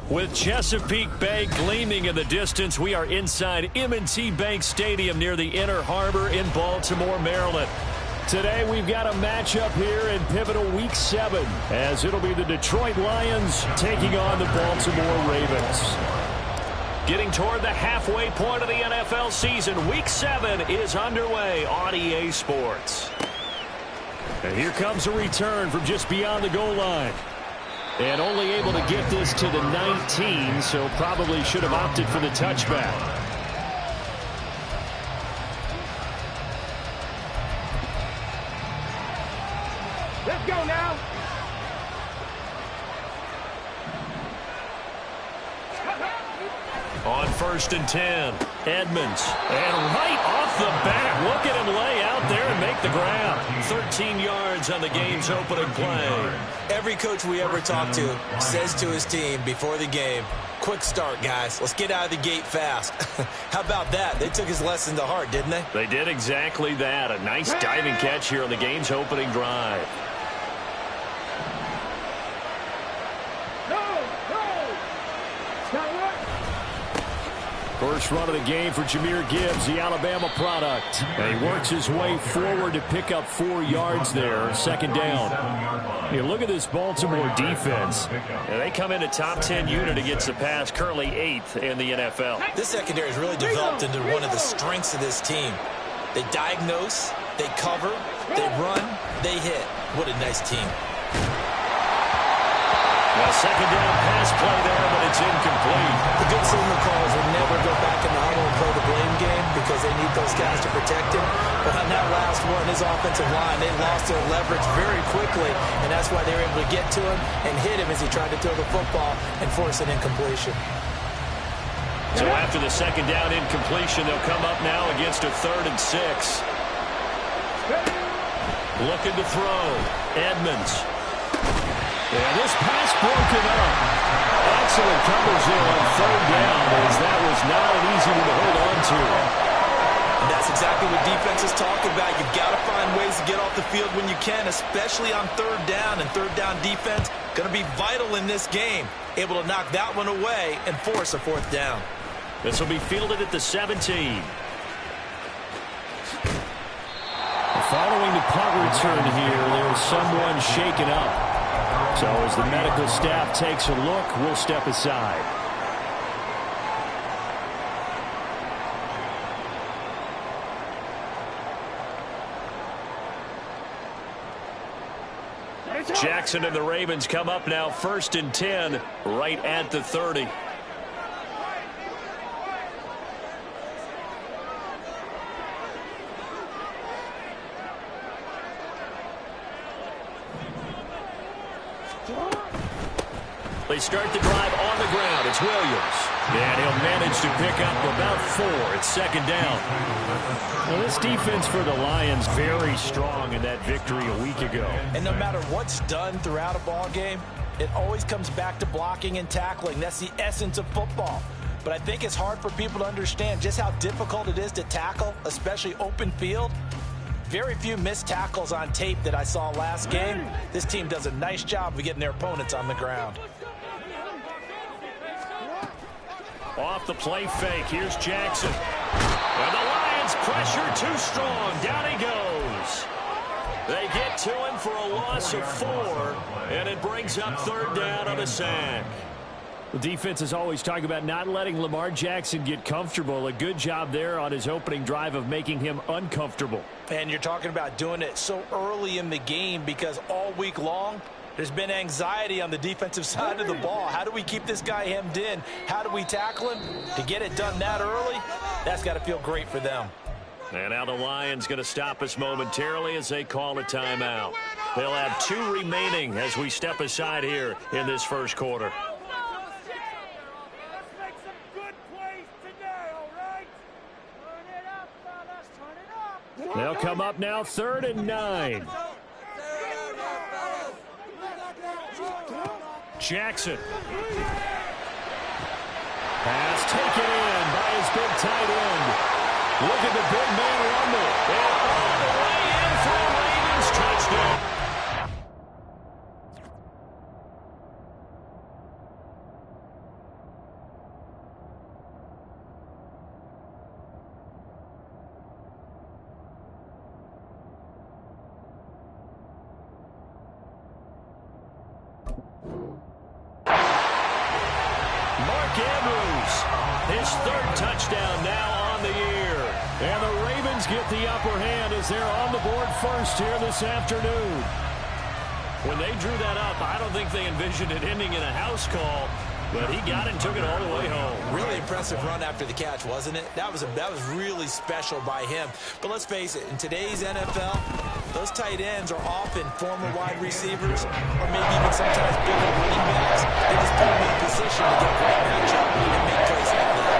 With Chesapeake Bay gleaming in the distance, we are inside M&T Bank Stadium near the Inner Harbor in Baltimore, Maryland. Today we've got a matchup here in pivotal Week 7 as it'll be the Detroit Lions taking on the Baltimore Ravens. Getting toward the halfway point of the NFL season, Week 7 is underway on EA Sports. And here comes a return from just beyond the goal line. And only able to get this to the 19, so probably should have opted for the touchback. Let's go now. On 1st and 10, Edmonds. And right off the bat, look at him lay out there and make the grab. 13 yards on the game's opening play. Every coach we ever talk to says to his team before the game, quick start, guys. Let's get out of the gate fast. How about that? They took his lesson to heart, didn't they? They did exactly that. A nice diving catch here on the game's opening drive. First run of the game for Jahmyr Gibbs, the Alabama product. And he works his way forward to pick up 4 yards there, second down. You look at this Baltimore defense. And they come in a top 10 unit against the pass, currently 8th in the NFL. This secondary has really developed into one of the strengths of this team. They diagnose, they cover, they run, they hit. What a nice team. Well, second down pass play there, but it's incomplete. The good signal calls will never go back in the huddle and play the blame game because they need those guys to protect him. But on that last one, his offensive line, they lost their leverage very quickly, and that's why they were able to get to him and hit him as he tried to throw the football and force an incompletion. So after the second down incompletion, they'll come up now against a 3rd and 6. Looking to throw. Edmonds. And this pass broken up. Excellent coverage there on 3rd down, as that was not an easy one to hold on to. And that's exactly what defenses talk about. You've got to find ways to get off the field when you can, especially on third down. And third down defense going to be vital in this game. Able to knock that one away and force a fourth down. This will be fielded at the 17. Following the punt return here, there is someone shaken up. So as the medical staff takes a look, we'll step aside. Jackson and the Ravens come up now 1st and 10, right at the 30. They start the drive on the ground. It's Williams. And he'll manage to pick up about 4. It's 2nd down. Well, this defense for the Lions very strong in that victory a week ago. And no matter what's done throughout a ball game, it always comes back to blocking and tackling. That's the essence of football. But I think it's hard for people to understand just how difficult it is to tackle, especially open field. Very few missed tackles on tape that I saw last game. This team does a nice job of getting their opponents on the ground. Off the play fake, here's Jackson. And the Lions pressure too strong. Down he goes. They get to him for a loss of 4, and it brings up 3rd down on a sack. The defense is always talking about not letting Lamar Jackson get comfortable. A good job there on his opening drive of making him uncomfortable. And you're talking about doing it so early in the game because all week long, there's been anxiety on the defensive side of the ball. How do we keep this guy hemmed in? How do we tackle him? To get it done that early, that's got to feel great for them. And now the Lions going to stop us momentarily as they call a timeout. They'll have 2 remaining as we step aside here in this first quarter. They'll come up now 3rd and 9. Jackson. Pass taken in by his big tight end. Look at the big man rumble. And all the way in for a Ravens touchdown. His 3rd touchdown now on the year. And the Ravens get the upper hand as they're on the board first here this afternoon. When they drew that up, I don't think they envisioned it ending in a house call, but he got it and took it all the way home. Really impressive run after the catch, wasn't it? That was really special by him. But let's face it, in today's NFL, those tight ends are often former wide receivers or maybe even sometimes bigger running backs. They just put them in position to get a great matchup and make plays like that.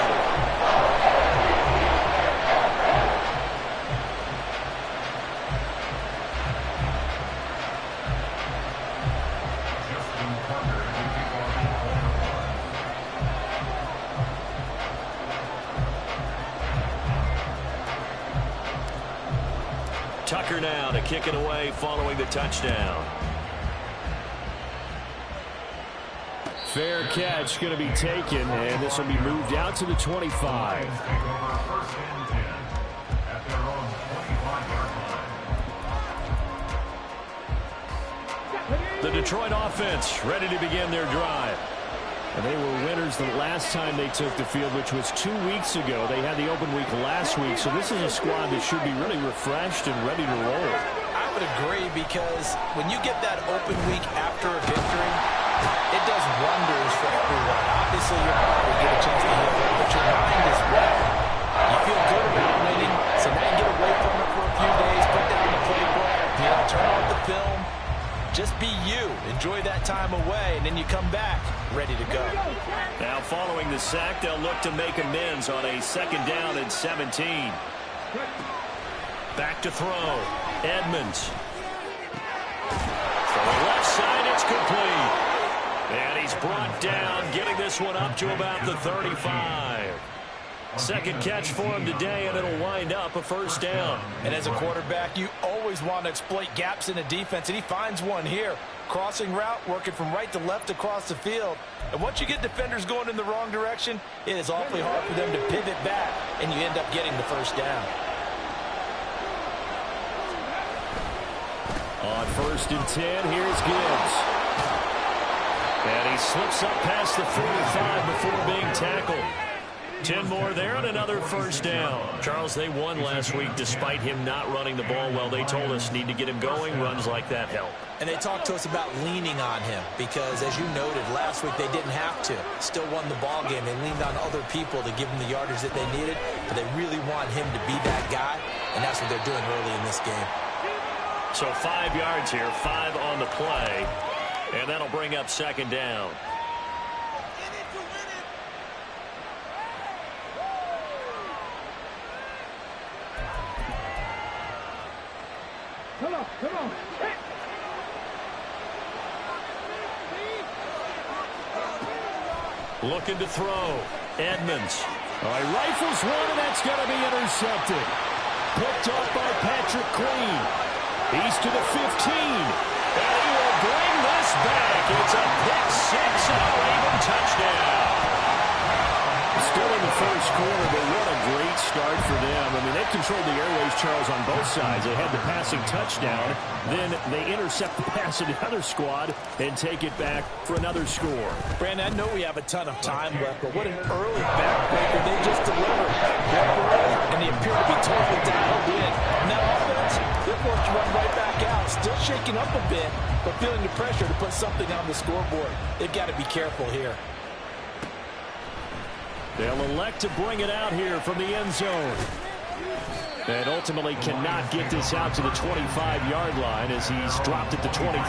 Tucker now to kick it away following the touchdown. Fair catch going to be taken, and this will be moved out to the 25. The Detroit offense ready to begin their drive. And they were winners the last time they took the field, which was 2 weeks ago. They had the open week last week, so this is a squad that should be really refreshed and ready to roll. I would agree, because when you get that open week after a victory, it does wonders for everyone. Obviously, you'll probably get a chance to hit it, but your mind is ready. You feel good about winning, so now you get away from it for a few days, put down the playbook, turn off the film. Just be you. Enjoy that time away, and then you come back ready to go. Now, following the sack, they'll look to make amends on a 2nd down and 17. Back to throw. Edmonds. From the left side, it's complete. And he's brought down, getting this one up to about the 35. Second catch for him today, and it'll wind up a first down. And as a quarterback, you always want to exploit gaps in the defense, and he finds one here. Crossing route, working from right to left across the field. And once you get defenders going in the wrong direction, it is awfully hard for them to pivot back, and you end up getting the first down. On 1st and 10, here's Gibbs. And he slips up past the 45 before being tackled. 10 more there and another first down. Charles, they won last week despite him not running the ball well. They told us need to get him going. Runs like that help. And they talked to us about leaning on him because, as you noted, last week they didn't have to. Still won the ball game. They leaned on other people to give them the yardage that they needed, but they really want him to be that guy, and that's what they're doing early in this game. So 5 yards here, 5 on the play, and that'll bring up second down. Come on, come on. Hey. Looking to throw. Edmonds. All right, rifles one, and that's going to be intercepted. Picked off by Patrick Queen. He's to the 15. And he will bring this back. It's a pick six and a Raven touchdown. Still in the first quarter, but what a great start for them. I mean, they've controlled the airways, Charles, on both sides. They had the passing touchdown. Then they intercept the pass of the other squad and take it back for another score. Brandon, I know we have a ton of time left, but what an early backbreaker they just delivered. And they appear to be totally dialed in. And that offense, they're forced to run right back out. Still shaking up a bit, but feeling the pressure to put something on the scoreboard. They've got to be careful here. They'll elect to bring it out here from the end zone. And ultimately cannot get this out to the 25-yard line as he's dropped at the 23.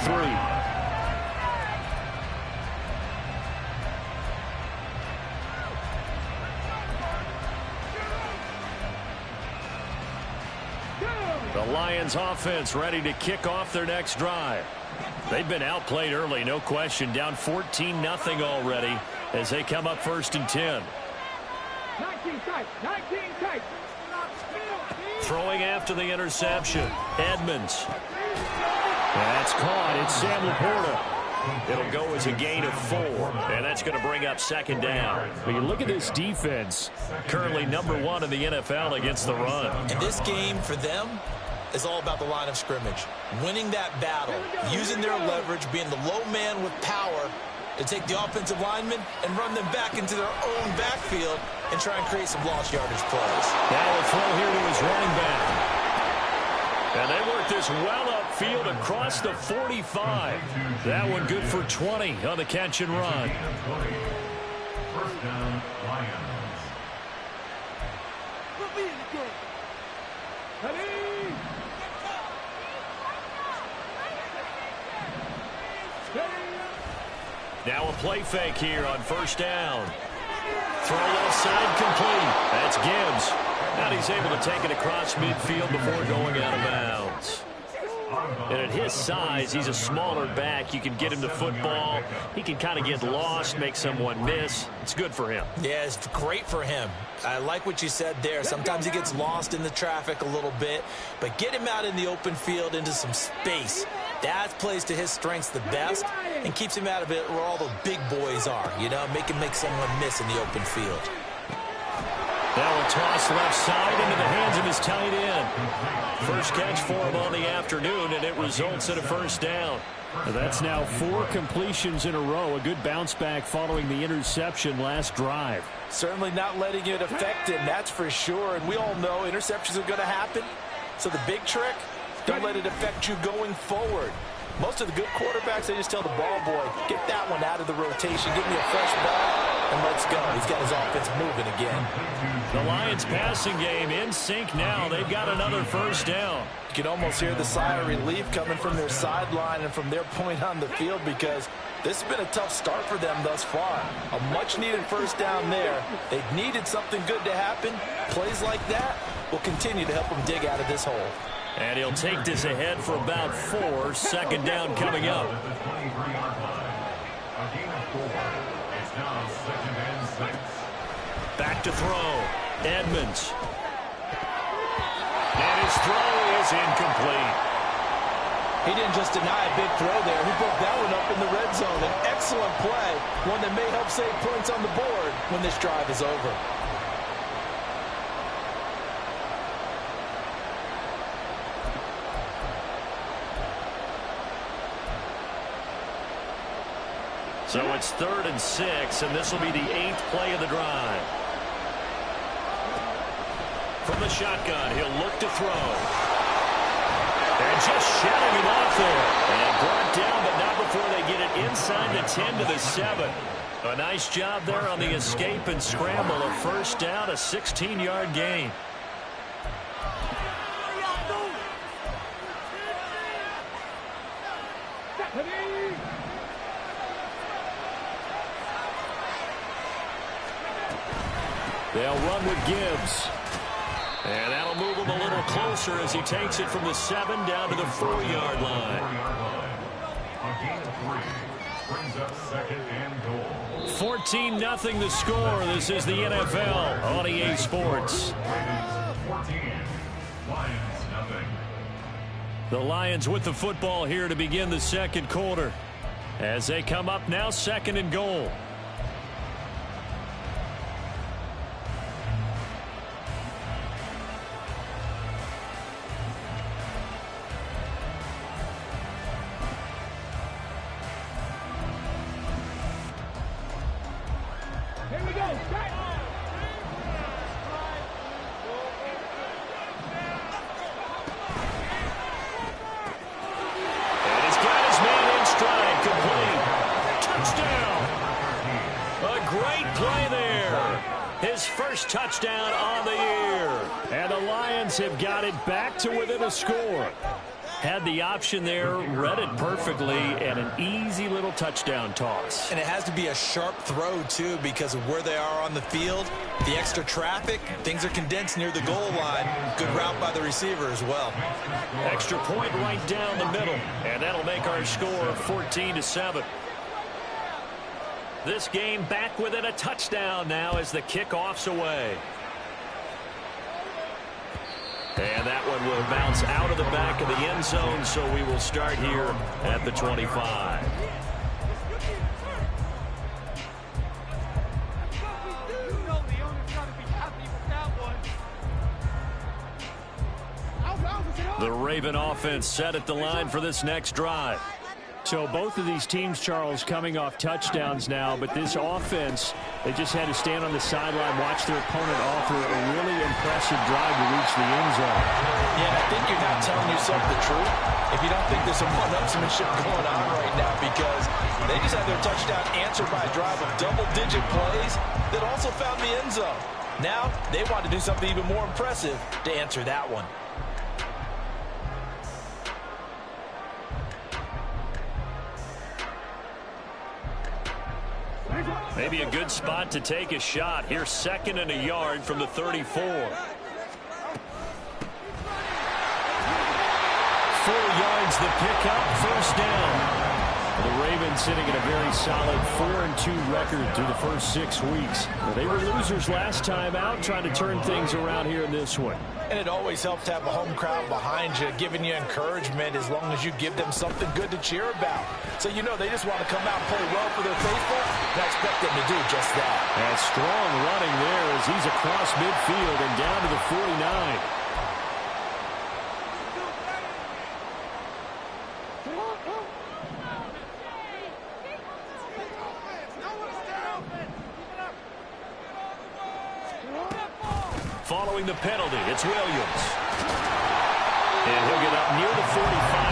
The Lions offense ready to kick off their next drive. They've been outplayed early, no question. Down 14-0 already as they come up 1st and 10. 19 tight, 19 tight. Throwing after the interception. Edmonds. That's caught. It's Sam Laporta. It'll go as a gain of 4, and that's going to bring up second down. When you look at this defense, currently #1 in the NFL against the run. And this game for them is all about the line of scrimmage. Winning that battle, using their leverage, being the low man with power to take the offensive linemen and run them back into their own backfield and try and create some lost yardage plays. Now a throw here to his running back. And they work this well upfield across the 45. That one good for 20 on the catch and run. First down, Lions. Now a play fake here on first down. Throw left side complete. That's Gibbs. Now he's able to take it across midfield before going out of bounds. And at his size, he's a smaller back. You can get him the football. He can kind of get lost, make someone miss. It's good for him. Yeah, it's great for him. I like what you said there. Sometimes he gets lost in the traffic a little bit, but get him out in the open field into some space. That plays to his strengths the best and keeps him out of it where all the big boys are, you know, make someone miss in the open field. That will toss left side into the hands of his tight end. First catch for him on the afternoon, and it results in a first down. That's now 4 completions in a row. A good bounce back following the interception last drive. Certainly not letting it affect him, that's for sure. And we all know interceptions are going to happen. So the big trick, don't let it affect you going forward. Most of the good quarterbacks, they just tell the ball boy, get that one out of the rotation, give me a fresh ball, and let's go. He's got his offense moving again. The Lions passing game in sync now. They've got another first down. You can almost hear the sigh of relief coming from their sideline and from their point on the field because this has been a tough start for them thus far. A much-needed first down there. They needed something good to happen. Plays like that will continue to help them dig out of this hole. And he'll take this ahead for about 4. Second down coming up. Back to throw. Edmonds. And his throw is incomplete. He didn't just deny a big throw there. He broke that one up in the red zone. An excellent play, one that may help save points on the board when this drive is over. So it's 3rd and 6, and this will be the 8th play of the drive. From the shotgun, he'll look to throw. And just shutting him off there. And brought down, but not before they get it inside the 10 to the 7. A nice job there on the escape and scramble. A first down, a 16-yard gain. They'll run with Gibbs. And that'll move him a little closer as he takes it from the 7 down to the 4-yard line. A gain of 3 brings up 2nd and goal. 14-0 the score. This is the NFL on EA Sports. Ravens 14, Lions nothing. The Lions with the football here to begin the second quarter. As they come up now, 2nd and goal. Touchdown on the year. And the Lions have got it back to within a score. Had the option there, read it perfectly, and an easy little touchdown toss. And it has to be a sharp throw, too, because of where they are on the field. The extra traffic, things are condensed near the goal line. Good route by the receiver as well. Extra point right down the middle. And that'll make our score 14-7. This game back within a touchdown now as the kickoff's away. And that one will bounce out of the back of the end zone, so we will start here at the 25. The Raven offense set at the line for this next drive. So both of these teams, Charles, coming off touchdowns now, but this offense, they just had to stand on the sideline, watch their opponent offer a really impressive drive to reach the end zone. Yeah, I think you're not telling yourself the truth if you don't think there's some one-upsmanship going on right now, because they just had their touchdown answered by a drive of double-digit plays that also found the end zone. Now they want to do something even more impressive to answer that one. Maybe a good spot to take a shot. Here's 2nd and a yard from the 34. 4 yards the pickup, first down. The Ravens sitting at a very solid 4-2 record through the first 6 weeks. Well, they were losers last time out, trying to turn things around here in this one. And it always helps to have a home crowd behind you, giving you encouragement as long as you give them something good to cheer about. So you know they just want to come out and play well for their faithful, and I expect them to do just that. And strong running there as he's across midfield and down to the 49. Following the penalty, it's Williams. And he'll get up near the 45.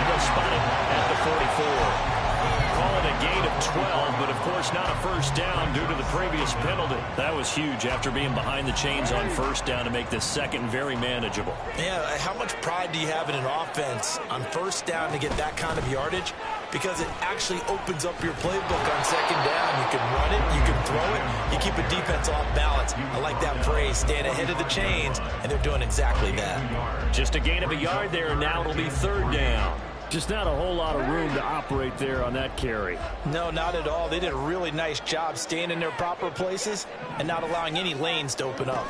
They'll spot it at the 44. Call it a gain of 12, but of course not a first down due to the previous penalty. That was huge after being behind the chains on first down to make this second very manageable. Yeah, how much pride do you have in an offense on first down to get that kind of yardage? Because it actually opens up your playbook on second down. You can run it, you can throw it, you keep a defense off balance. I like that phrase, staying ahead of the chains, and they're doing exactly that. Just a gain of a yard there, and now it'll be 3rd down. Just not a whole lot of room to operate there on that carry. No, not at all. They did a really nice job staying in their proper places and not allowing any lanes to open up.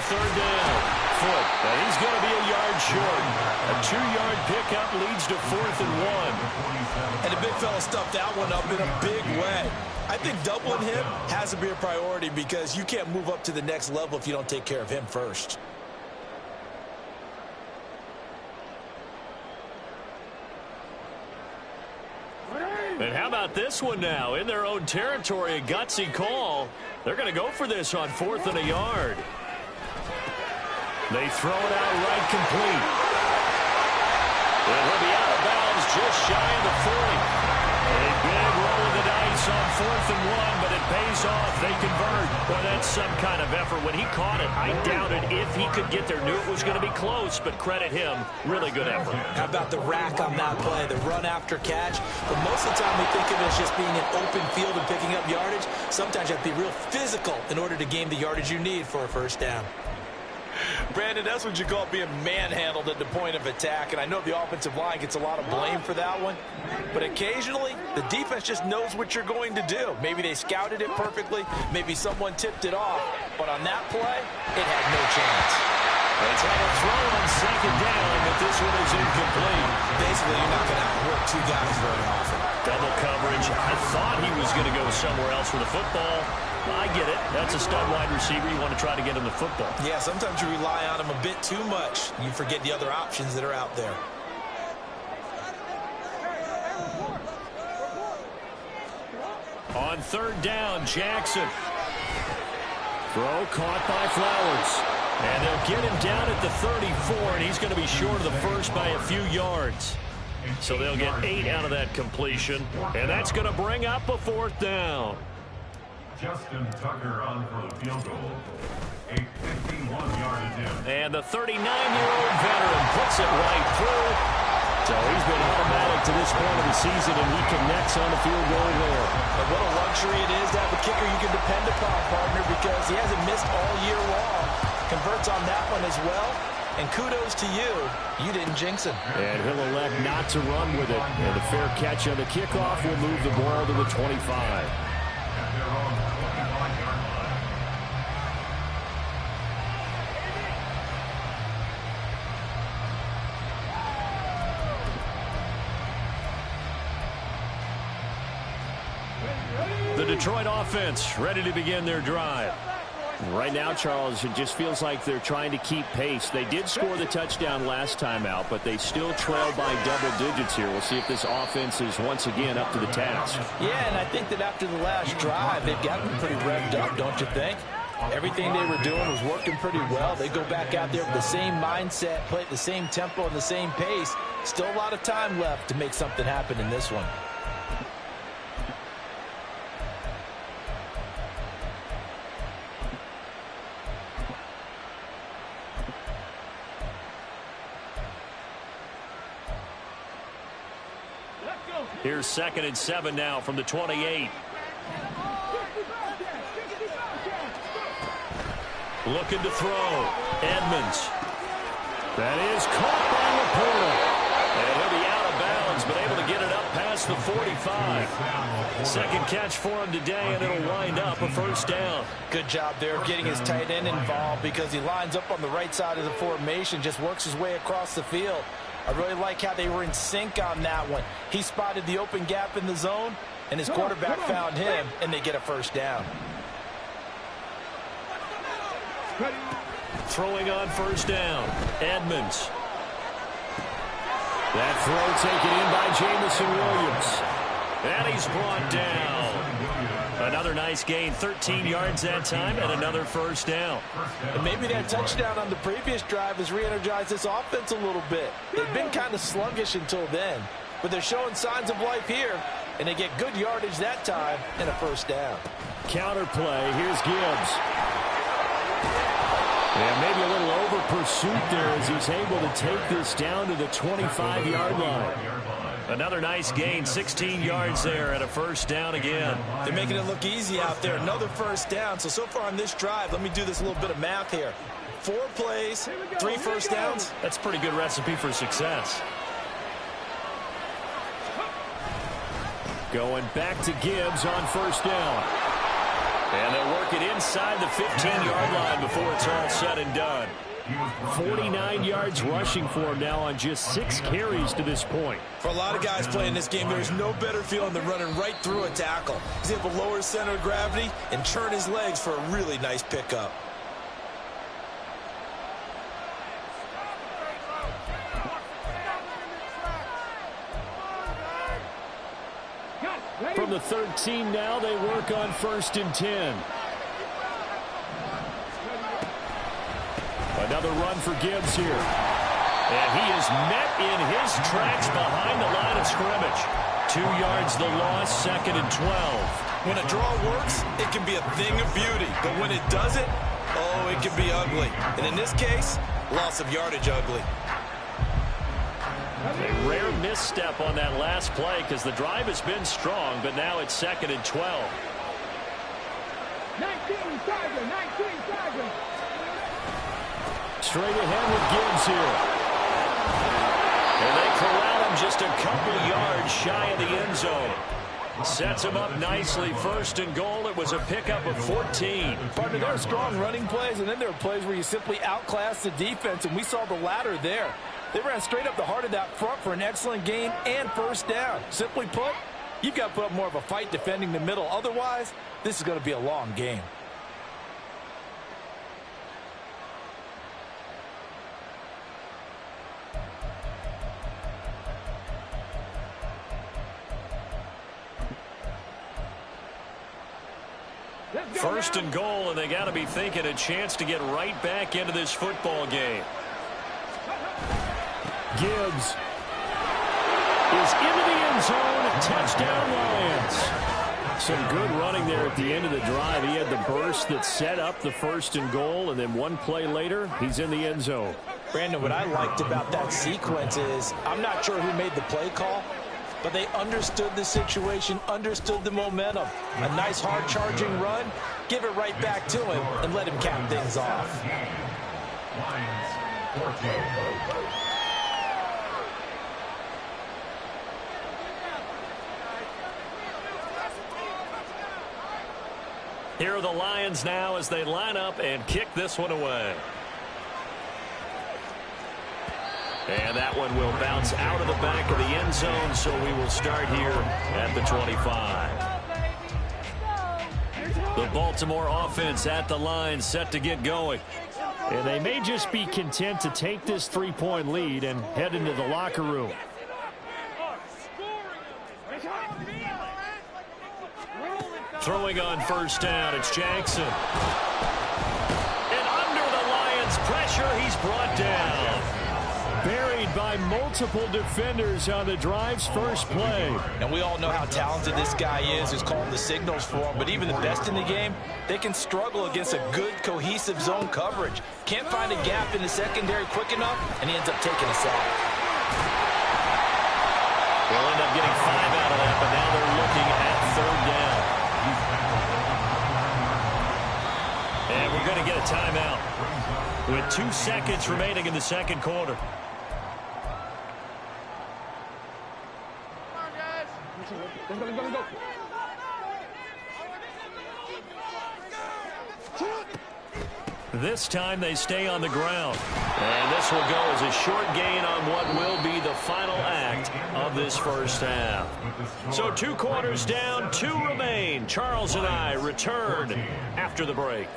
third down. Foot, and he's going to be a yard short. A 2-yard pickup leads to 4th and 1. And the big fella stuffed that one up in a big way. I think doubling him has to be a priority because you can't move up to the next level if you don't take care of him first. And how about this one now? In their own territory, a gutsy call. They're going to go for this on 4th and a yard. They throw it out right complete. And he'll be out of bounds just shy of the 40. A big roll of the dice on 4th and 1, but it pays off. They convert. Boy, that's some kind of effort. When he caught it, I doubted if he could get there. Knew it was going to be close, but credit him. Really good effort. How about the rack on that play, the run after catch? But most of the time we think of it as just being an open field and picking up yardage. Sometimes you have to be real physical in order to gain the yardage you need for a first down. Brandon, that's what you call being manhandled at the point of attack, and I know the offensive line gets a lot of blame for that one, but occasionally the defense just knows what you're going to do. Maybe they scouted it perfectly, maybe someone tipped it off, but on that play, it had no chance. They try to throw on 2nd down, but this one is incomplete. Basically, you're not going to outwork 2 guys very often. Double coverage. I thought he was going to go somewhere else for the football. I get it. That's a stud wide receiver. You want to try to get him the football. Yeah, sometimes you rely on him a bit too much. You forget the other options that are out there. On 3rd down, Jackson. Throw caught by Flowers. And they'll get him down at the 34, and he's going to be short of the first by a few yards. So they'll get 8 out of that completion, and that's going to bring up a 4th down. Justin Tucker on for the field goal. A 51-yard attempt. And the 39-year-old veteran puts it right through. So he's been automatic to this point of the season, and he connects on the field goal there. And what a luxury it is to have a kicker you can depend upon, partner, because he hasn't missed all year long. Converts on that one as well. And kudos to you. You didn't jinx him. And he'll elect not to run with it. And the fair catch on the kickoff will move the ball to the 25. The Detroit offense ready to begin their drive. Right now, Charles, it just feels like they're trying to keep pace. They did score the touchdown last time out, but they still trail by double digits here. We'll see if this offense is once again up to the task. Yeah, and I think that after the last drive, they've gotten pretty revved up, don't you think? Everything they were doing was working pretty well. They go back out there with the same mindset, play at the same tempo and the same pace. Still a lot of time left to make something happen in this one. Here's 2nd and 7 now from the 28. Looking to throw. Edmonds. That is caught by Laporta. And he'll be out of bounds, but able to get it up past the 45. Second catch for him today, and it'll wind up a first down. Good job there of getting his tight end involved because he lines up on the right side of the formation, just works his way across the field. I really like how they were in sync on that one. He spotted the open gap in the zone, and his quarterback found him, and they get a first down. Throwing on first down, Edmonds. That throw taken in by Jamison Williams. And he's brought down. Another nice gain, 13 yards that time, and another first down. And maybe that touchdown on the previous drive has re-energized this offense a little bit. They've been kind of sluggish until then, but they're showing signs of life here, and they get good yardage that time and a first down. Counter play, here's Gibbs. And maybe a little over pursuit there as he's able to take this down to the 25-yard line. Another nice gain, 16 yards there and a first down again. They're making it look easy out there. Another first down. So far on this drive, let me do this little bit of math here. 4 plays, 3 first downs. That's a pretty good recipe for success. Going back to Gibbs on first down. And they'll work it inside the 15-yard line before it's all said and done. 49 yards rushing for him now on just 6 carries to this point. For a lot of guys playing this game, there's no better feeling than running right through a tackle. He's able to lower his center of gravity and turn his legs for a really nice pickup. From the 13 now, they work on 1st and 10. Another run for Gibbs here. And he is met in his tracks behind the line of scrimmage. 2 yards the loss, 2nd and 12. When a draw works, it can be a thing of beauty. But when it doesn't, oh, it can be ugly. And in this case, loss of yardage ugly. A rare misstep on that last play because the drive has been strong, but now it's 2nd and 12. 19 Tiger. Straight ahead with Gibbs here. And they corral him just a couple yards shy of the end zone. Sets him up nicely. 1st and goal. It was a pickup of 14. Partner, there are strong running plays, and then there are plays where you simply outclass the defense, and we saw the latter there. They ran straight up the heart of that front for an excellent gain and 1st down. Simply put, you've got to put up more of a fight defending the middle. Otherwise, this is going to be a long game. First and goal, and they got to be thinking a chance to get right back into this football game. Gibbs is into the end zone. Touchdown, Lions. Some good running there at the end of the drive. He had the burst that set up the 1st and goal, and then one play later, he's in the end zone. Brandon, what I liked about that sequence is I'm not sure who made the play call, but they understood the situation, understood the momentum. A nice hard-charging run, give it right back to him, and let him cap things off. Lions, 14. Here are the Lions now as they line up and kick this one away. And that one will bounce out of the back of the end zone, so we will start here at the 25. The Baltimore offense at the line, set to get going. And they may just be content to take this 3-point lead and head into the locker room. Throwing on 1st down, it's Jackson. And under the Lions' pressure, he's brought down. Buried by multiple defenders on the drive's first play. And we all know how talented this guy is who's calling the signals for him, but even the best in the game, they can struggle against a good, cohesive zone coverage. Can't find a gap in the secondary quick enough, and he ends up taking a sack. They'll end up getting 5 out of that, but now they're looking at 3rd down. And we're going to get a timeout with 2 seconds remaining in the 2nd quarter. Let's go. This time they stay on the ground. And this will go as a short gain on what will be the final act of this 1st half. So 2 quarters down, 2 remain. Charles and I return after the break.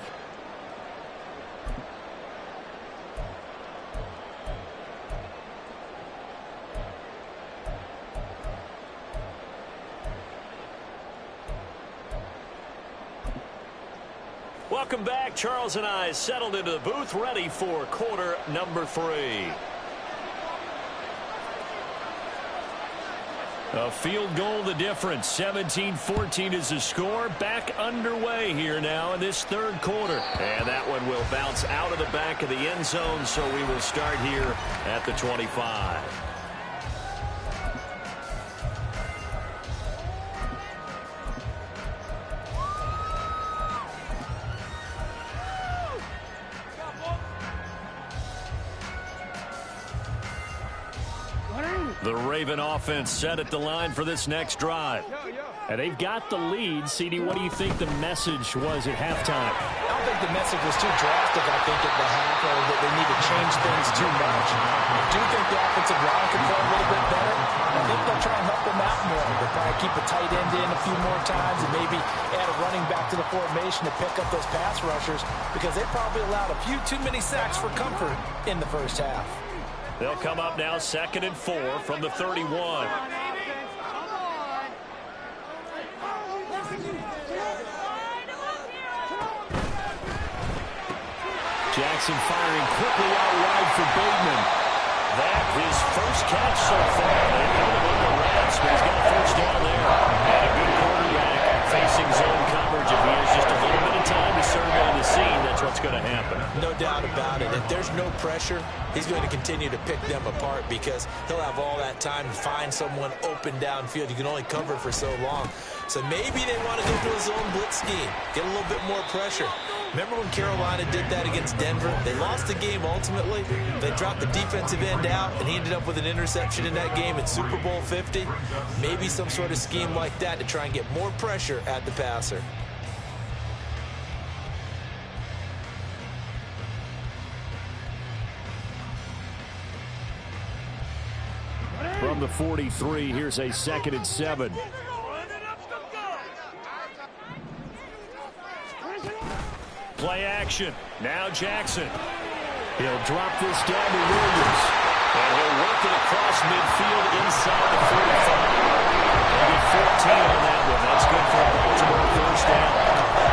Welcome back. Charles and I settled into the booth, ready for quarter number 3. A field goal the difference. 17-14 is the score. Back underway here now in this 3rd quarter. And that one will bounce out of the back of the end zone, so we will start here at the 25. The Raven offense set at the line for this next drive. And they've got the lead. CD, what do you think the message was at halftime? I don't think the message was too drastic, I think, at the half, or that they need to change things too much. I do think the offensive line can play a little bit better. I think they'll try and help them out more. They'll probably keep a tight end in a few more times and maybe add a running back to the formation to pick up those pass rushers, because they probably allowed a few too many sacks for comfort in the first half. They'll come up now 2nd and 4 from the 31. Jackson firing quickly out wide for Bateman. That his first catch so far. They held him on the wraps, but he's got a first down there. And a good quarterback facing zone coverage. If he has just a little bit of time to survey the scene, that's what's going to happen. No doubt about it. If there's no pressure, he's going to continue to pick them apart, because he'll have all that time to find someone open downfield. You can only cover for so long. So maybe they want to go to a zone blitz scheme, get a little bit more pressure. Remember when Carolina did that against Denver? They lost the game ultimately. They dropped the defensive end out, and he ended up with an interception in that game in Super Bowl 50. Maybe some sort of scheme like that to try and get more pressure at the passer. From the 43, here's a 2nd and 7. Play action. Now Jackson. He'll drop this down to Williams. And he'll work it across midfield inside the 45. He'll get 14 on that one. That's good for a Baltimore first down.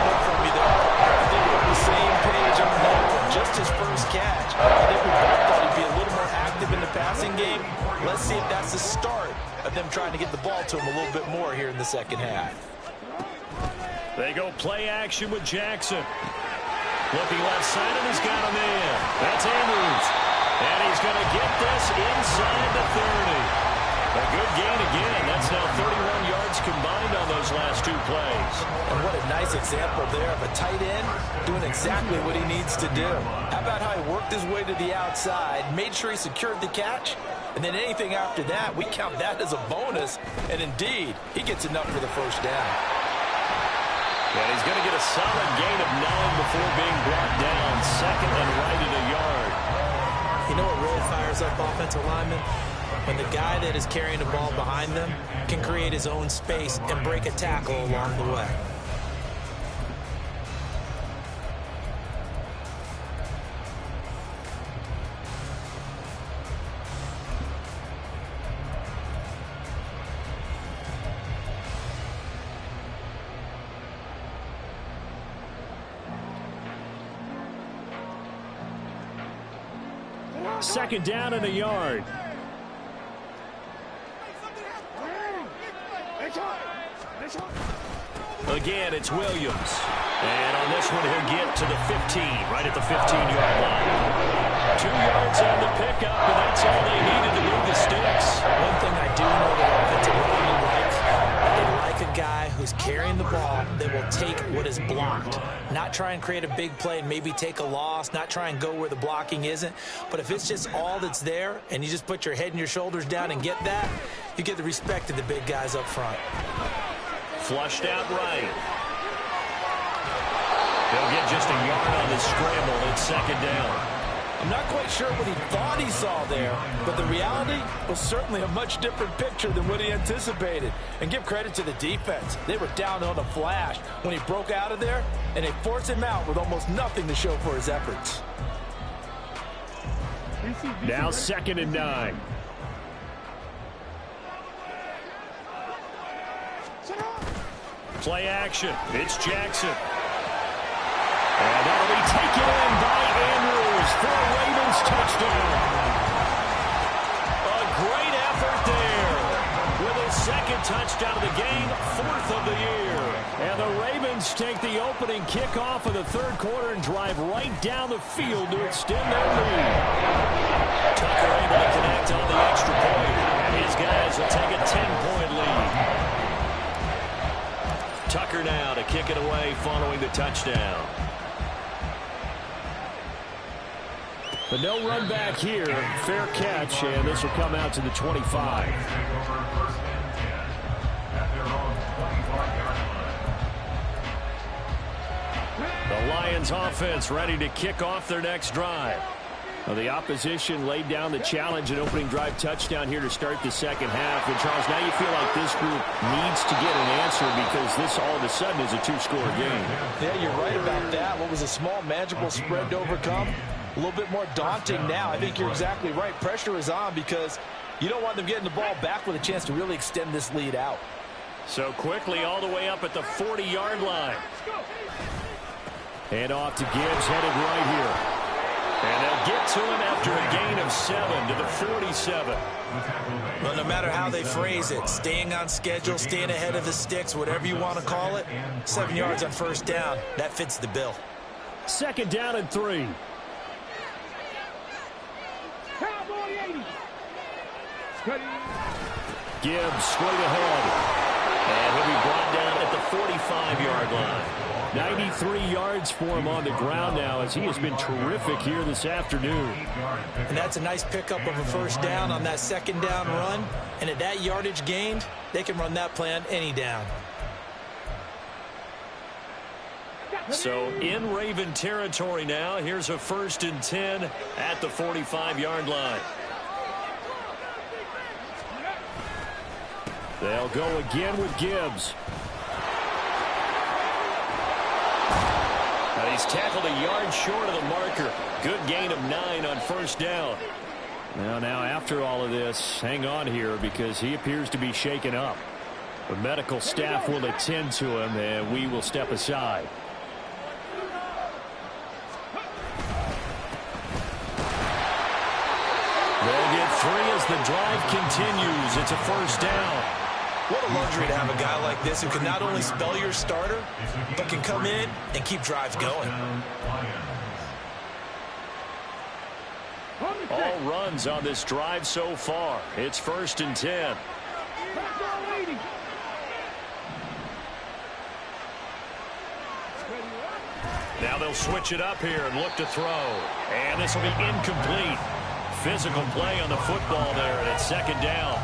Look from me there. I think we're on the same page on that one. Just his first catch. I think we both thought he'd be a little more active in the passing game. Let's see if that's the start of them trying to get the ball to him a little bit more here in the second half. They go play action with Jackson. Looking left side, and he's got him in. That's Andrews. And he's going to get this inside the 30. A good gain again. That's now 31 yards combined on those last two plays. And what a nice example there of a tight end doing exactly what he needs to do. How about how he worked his way to the outside, made sure he secured the catch, and then anything after that, we count that as a bonus. And indeed, he gets enough for the first down. And he's going to get a solid gain of 9 before being brought down. 2nd and right at a yard. You know what really fires up offensive linemen? When the guy that is carrying the ball behind them can create his own space and break a tackle along the way. Second down and a yard. Again, it's Williams. And on this one, he'll get to the 15, right at the 15-yard line. 2 yards on the pickup, and that's all they needed to move the sticks. One thing I do know that offensive linemen like a guy who's carrying the ball that will take what is blocked. Not try and create a big play and maybe take a loss, not try and go where the blocking isn't. But if it's just all that's there and you just put your head and your shoulders down and get that, you get the respect of the big guys up front. Flushed out right. They'll get just a yard on the scramble. It's 2nd down. I'm not quite sure what he thought he saw there, but the reality was certainly a much different picture than what he anticipated. And give credit to the defense. They were down on a flash when he broke out of there, and they forced him out with almost nothing to show for his efforts. Now 2nd and 9. Play action. It's Jackson. And that'll be taken in by Andrews for a Ravens touchdown. A great effort there. With his 2nd touchdown of the game, 4th of the year. And the Ravens take the opening kickoff of the 3rd quarter and drive right down the field to extend their lead. Tucker able to connect on the extra point. And his guys will take a 10-point lead. Tucker now to kick it away following the touchdown. But no run back here. Fair catch, and this will come out to the 25. Lions offense ready to kick off their next drive. Well, the opposition laid down the challenge and opening drive touchdown here to start the second half. And, Charles, now you feel like this group needs to get an answer because this all of a sudden is a two-score game. Yeah, you're right about that. What was a small, manageable spread to overcome? A little bit more daunting now. I think you're exactly right. Pressure is on because you don't want them getting the ball back with a chance to really extend this lead out. So quickly all the way up at the 40-yard line. Hand off to Gibbs, headed right here. And they'll get to him after a gain of 7 to the 47. Well, no matter how they phrase it, staying on schedule, staying ahead of the sticks, whatever you want to call it, 7 yards on first down, that fits the bill. 2nd down and 3. Cowboy 80. Steady. Gibbs straight ahead. And he'll be brought down at the 45-yard line. 93 yards for him on the ground now as he has been terrific here this afternoon. And that's a nice pickup of a first down on that 2nd down run. And at that yardage gained, they can run that play on any down. So in Raven territory now, here's a 1st and 10 at the 45-yard line. They'll go again with Gibbs. Now he's tackled a yard short of the marker. Good gain of 9 on first down. Now after all of this, hang on here because he appears to be shaken up. The medical staff will attend to him, and we will step aside. They'll get 3 as the drive continues. It's a first down. What a luxury to have a guy like this who can not only spell your starter, but can come in and keep drives going. All runs on this drive so far. It's 1st and 10. Now they'll switch it up here and look to throw. And this will be incomplete. Physical play on the football there, and it's 2nd down.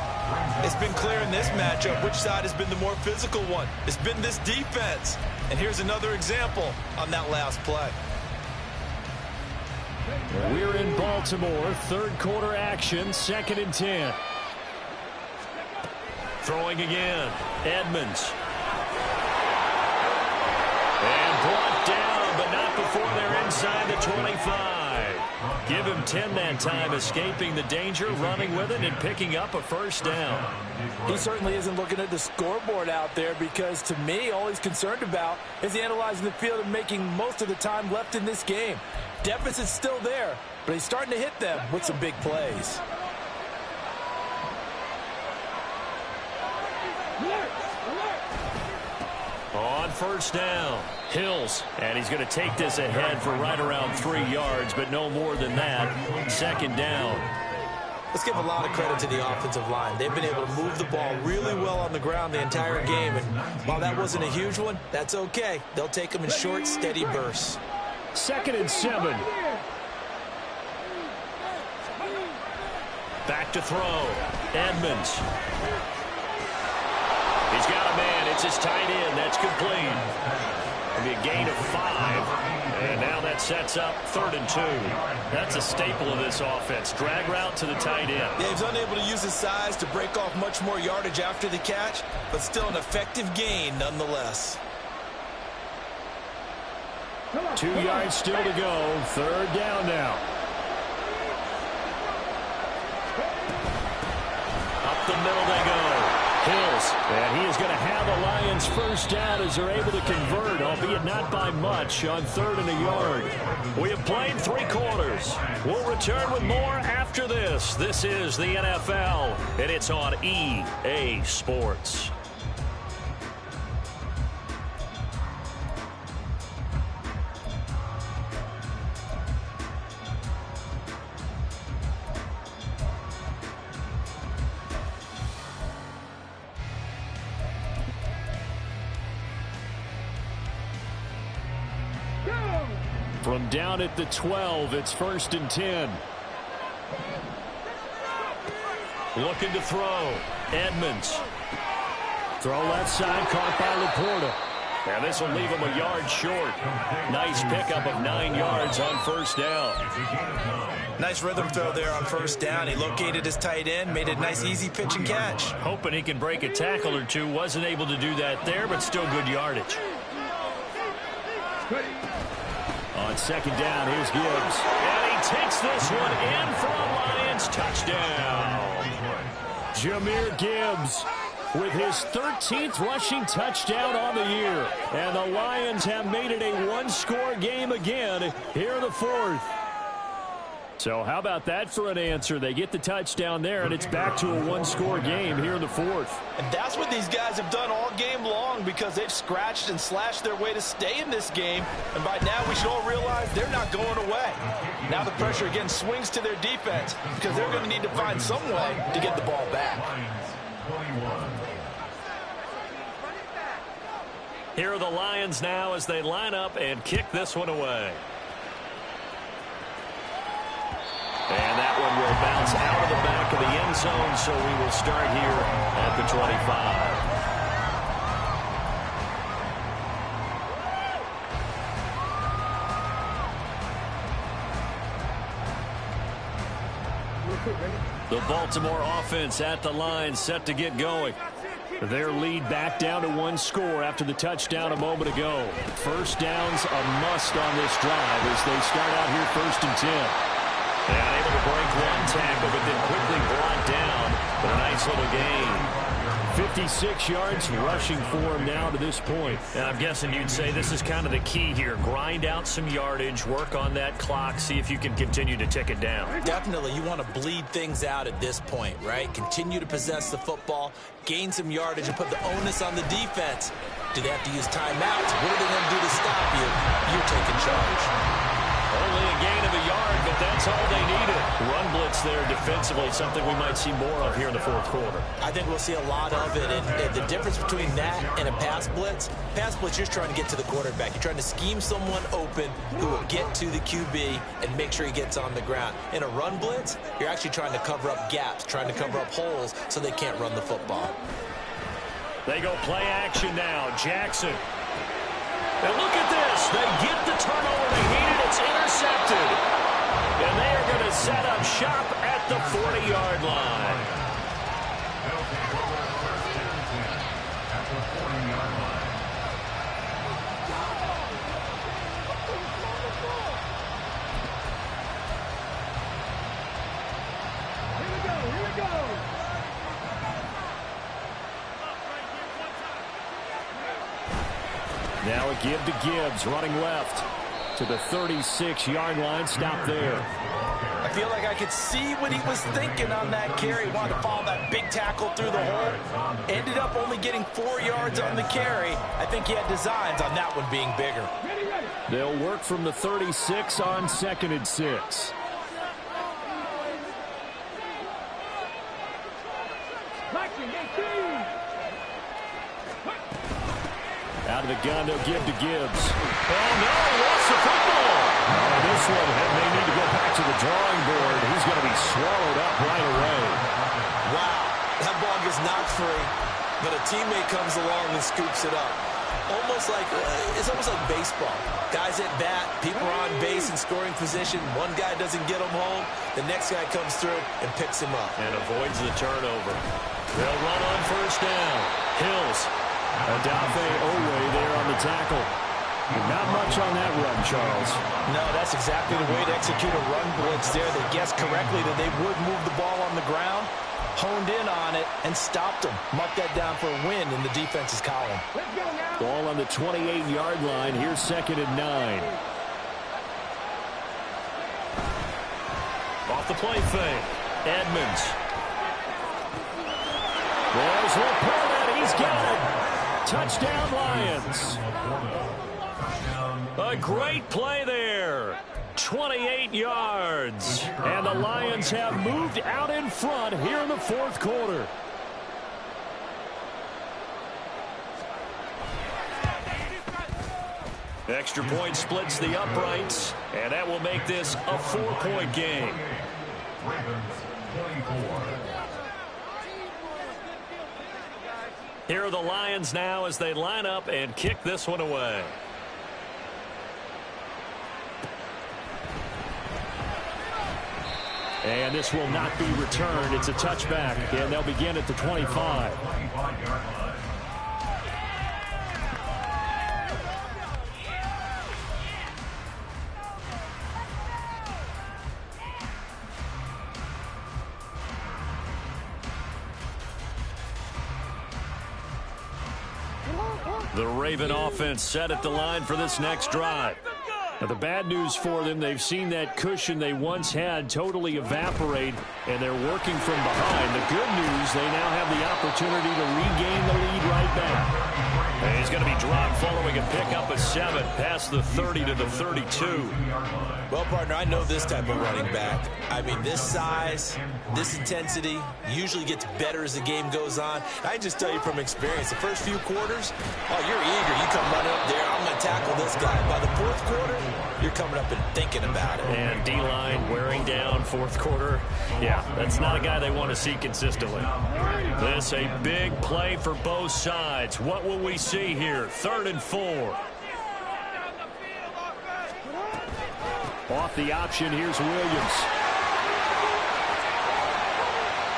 It's been clear in this matchup which side has been the more physical one. It's been this defense. And here's another example on that last play. We're in Baltimore, 3rd quarter action, 2nd and 10. Throwing again, Edmonds. And brought down, but not before they're inside the 25. Give him 10 that time, escaping the danger, running with it, and picking up a first down. He certainly isn't looking at the scoreboard out there because, to me, all he's concerned about is analyzing the field and making most of the time left in this game. Deficit's still there, but he's starting to hit them with some big plays. On first down, Hills, and he's going to take this ahead for right around 3 yards, but no more than that. 2nd down. Let's give a lot of credit to the offensive line. They've been able to move the ball really well on the ground the entire game, and while that wasn't a huge one, that's okay. They'll take them in short, steady bursts. 2nd and 7. Back to throw, Edmonds. He's got a man. It's his tight end. That's complete. It'll be a gain of 5. And now that sets up 3rd and 2. That's a staple of this offense. Drag route to the tight end. Yeah, he's unable to use his size to break off much more yardage after the catch, but still an effective gain nonetheless. 2 yards still to go. 3rd down now. Up the middle they go. Hills. And he is going to have a Lions first down as they're able to convert, albeit not by much, on 3rd and a yard. We have played 3 quarters. We'll return with more after this. This is the NFL, and it's on EA Sports. From down at the 12, it's 1st and 10. Looking to throw. Edmonds. Throw left side, caught by Laporta. And this will leave him a yard short. Nice pickup of 9 yards on first down. Nice rhythm throw there on first down. He located his tight end, made a nice easy pitch and catch. Hoping he can break a tackle or two. Wasn't able to do that there, but still good yardage. On second down, here's Gibbs. And he takes this one in for a Lions touchdown. Jahmyr Gibbs with his 13th rushing touchdown on the year. And the Lions have made it a one-score game again here in the fourth. So how about that for an answer? They get the touchdown there, and it's back to a one-score game here in the fourth. And that's what these guys have done all game long, because they've scratched and slashed their way to stay in this game. And by now we should all realize they're not going away. Now the pressure again swings to their defense, because they're going to need to find some way to get the ball back. Here are the Lions now as they line up and kick this one away. And that one will bounce out of the back of the end zone, so we will start here at the 25. The Baltimore offense at the line, set to get going. Their lead back down to one score after the touchdown a moment ago. First down's a must on this drive as they start out here 1st and 10. And able to break one tackle, but then quickly brought down. But a nice little gain. 56 yards rushing for him now to this point. And I'm guessing you'd say this is kind of the key here. Grind out some yardage, work on that clock, see if you can continue to tick it down. Definitely, you want to bleed things out at this point, right? Continue to possess the football, gain some yardage, and put the onus on the defense. Do they have to use timeouts? What are they going to do to stop you? You're taking charge. Only a gain of a yard, but that's all they needed. Run blitz there defensively, something we might see more of here in the fourth quarter. I think we'll see a lot of it, and the difference between that and a pass blitz, you're trying to get to the quarterback. You're trying to scheme someone open who will get to the QB and make sure he gets on the ground. In a run blitz, you're actually trying to cover up gaps, trying to cover up holes so they can't run the football. They go play action now. Jackson. And look at this. They get the turnover they needed. It's intercepted. And they are going to set up shop at the 40-yard line. At the 40-yard line. Here we go. Now a give to Gibbs, running left to the 36-yard line. Stop there. I feel like I could see what he was thinking on that carry. Wanted to follow that big tackle through the hole. Ended up only getting 4 yards on the carry. I think he had designs on that one being bigger. They'll work from the 36 on 2nd and 6. Out of the gun, they'll give to Gibbs. Oh, no, lost the football. And this one, they need to go back to the drawing board. He's going to be swallowed up right away. Wow, that ball gets knocked free, but a teammate comes along and scoops it up. It's almost like baseball. Guys at bat, people are on base in scoring position. One guy doesn't get him home. The next guy comes through and picks him up. And avoids the turnover. They'll run on first down. Hills. Odafe Oweh there on the tackle. Not much on that run, Charles. No, that's exactly the way to execute a run blitz there. They guessed correctly that they would move the ball on the ground, honed in on it, and stopped them. Marked that down for a win in the defense's column. Ball on the 28-yard line. Here's 2nd and 9. Off the play fake. Edmonds. There's Laporta. He's got it. Touchdown, Lions. A great play there. 28 yards. And the Lions have moved out in front here in the fourth quarter. Extra point splits the uprights, and that will make this a 4-point game. Ravens 24. Here are the Lions now as they line up and kick this one away. And this will not be returned. It's a touchback, and they'll begin at the 25. The Raven offense set at the line for this next drive. Now, the bad news for them, they've seen that cushion they once had totally evaporate, and they're working from behind. The good news, they now have the opportunity to regain the lead right back. And he's going to be dropped following a pickup of 7 past the 30 to the 32. Well, partner, I know this type of running back. I mean, this size, this intensity usually gets better as the game goes on. I just tell you from experience, the first few quarters, oh, you're eager. You come running up there, I'm going to tackle this guy. By the fourth quarter, you're coming up and thinking about it. And D-line wearing down fourth quarter. Yeah, that's not a guy they want to see consistently. This a big play for both sides. What will we see here? 3rd and 4. Off the option, here's Williams.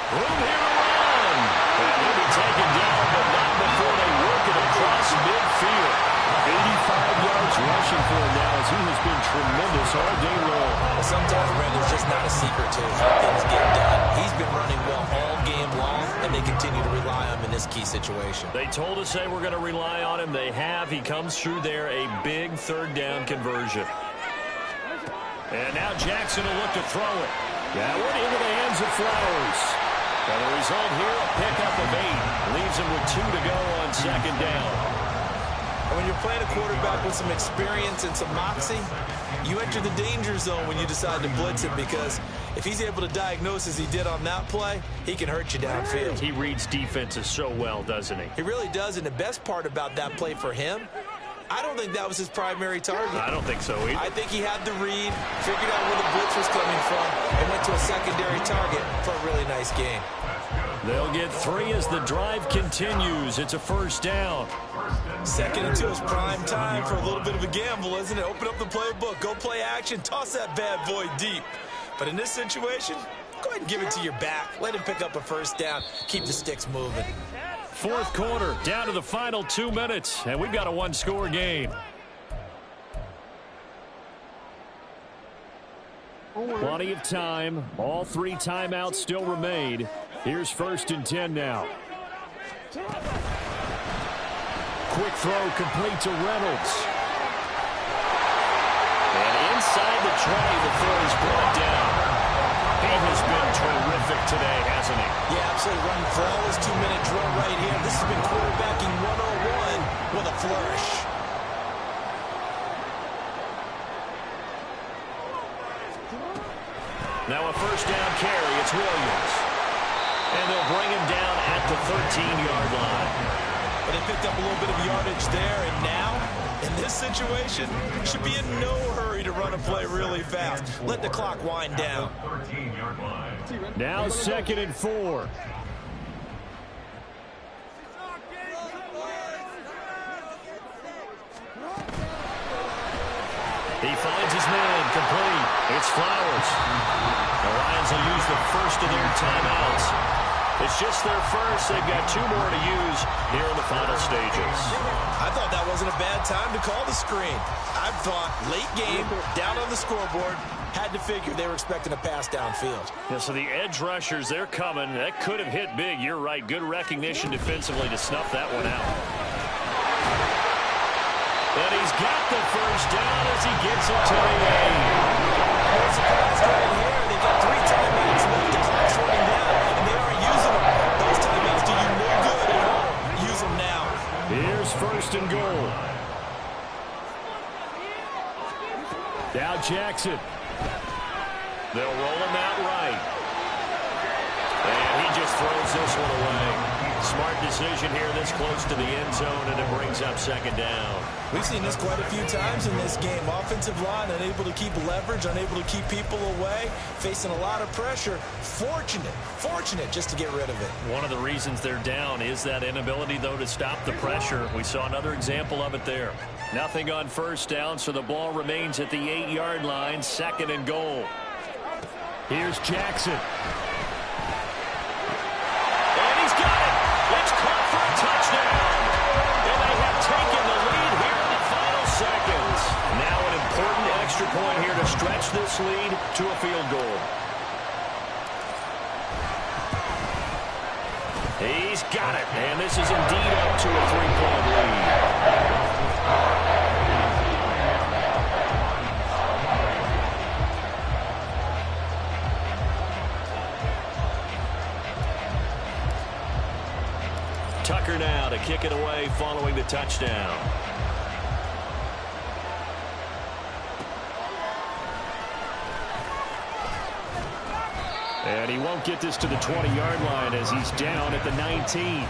Room here to run. And he'll be taken down, but not before they work it across midfield. 85 yards rushing for him now as he has been tremendous all day long. Sometimes, Brandon, there's just not a secret to how things get done. He's been running well all game long, and they continue to rely on him in this key situation. They told us they were going to rely on him. They have. He comes through there, a big 3rd down conversion. And now Jackson will look to throw it. That went into the hands of Flowers. And the result here, a pickup of 8. Leaves him with 2 to go on 2nd down. And when you're playing a quarterback with some experience and some moxie, you enter the danger zone when you decide to blitz him, because if he's able to diagnose as he did on that play, he can hurt you downfield. He reads defenses so well, doesn't he? He really does, and the best part about that play for him, I don't think that was his primary target. I don't think so either. I think he had the read, figured out where the blitz was coming from, and went to a secondary target for a really nice game. They'll get 3 as the drive continues. It's a 1st down. 2nd and 2 is prime time for a little bit of a gamble, isn't it? Open up the playbook, go play action, toss that bad boy deep. But in this situation, go ahead and give it to your back. Let him pick up a 1st down. Keep the sticks moving. 4th quarter, down to the final 2 minutes, and we've got a 1-score game. Plenty of time. All 3 timeouts still remain. Here's 1st and 10 now. Quick throw complete to Reynolds. And inside the 20 before he's brought down. He has been terrific today, hasn't he? Yeah, absolutely. Running flawless 2-minute drill right here. This has been quarterbacking 101 with a flourish. Now a 1st down carry. It's Williams. And they'll bring him down at the 13-yard line. But they picked up a little bit of yardage there, and now, in this situation, should be in no hurry to run a play really fast. Let the clock wind down. Now 2nd and 4. He finds his man, complete. It's Flowers. The Lions will use the first of their timeouts. It's just their first. They've got 2 more to use here in the final stages. I thought that wasn't a bad time to call the screen. I thought late game, down on the scoreboard, had to figure they were expecting a pass downfield. Yeah, so the edge rushers, they're coming. That could have hit big. You're right. Good recognition defensively to snuff that one out. And he's got the 1st down as he gets it to the 8. No surprise right here. They got 3 timeouts left. The clock's running down, and they aren't using them. Those timeouts do you no good at all. Use them now. Here's 1st and goal. Now Jackson. They'll roll him out right. And he just throws this one away. Smart decision here this close to the end zone, and it brings up second down. We've seen this quite a few times in this game. Offensive line unable to keep leverage, unable to keep people away, facing a lot of pressure. Fortunate just to get rid of it. One of the reasons they're down is that inability, though, to stop the pressure. We saw another example of it there. Nothing on first down, so the ball remains at the 8-yard line, second and goal. Here's Jackson. And he's got it. It's caught for a touchdown. And they have taken the lead here in the final seconds. Now an important extra point here to stretch this lead to a field goal. He's got it. And this is indeed up to a 3-point lead. Tucker now to kick it away following the touchdown. And he won't get this to the 20-yard line as he's down at the 19.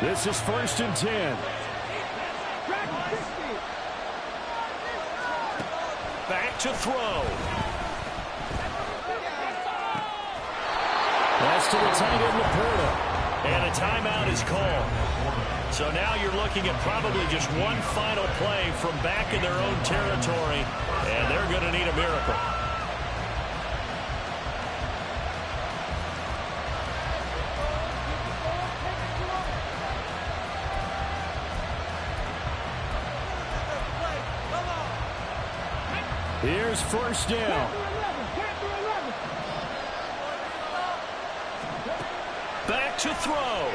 This is 1st and 10. Back to throw. That's to the tight end, Laporta. And a timeout is called. So now you're looking at probably just one final play from back in their own territory, and they're going to need a miracle. Here's 1st down. Back to throw.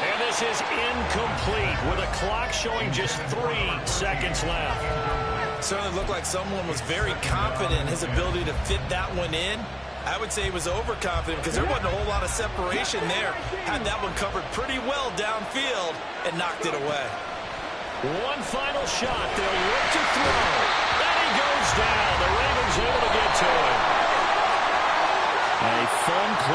And this is incomplete with a clock showing just 3 seconds left. Certainly looked like someone was very confident in his ability to fit that one in. I would say he was overconfident because there wasn't a whole lot of separation there. Had that one covered pretty well downfield and knocked it away. One final shot. They'll look to throw. And he goes down. The Ravens able to get to him. A fun close.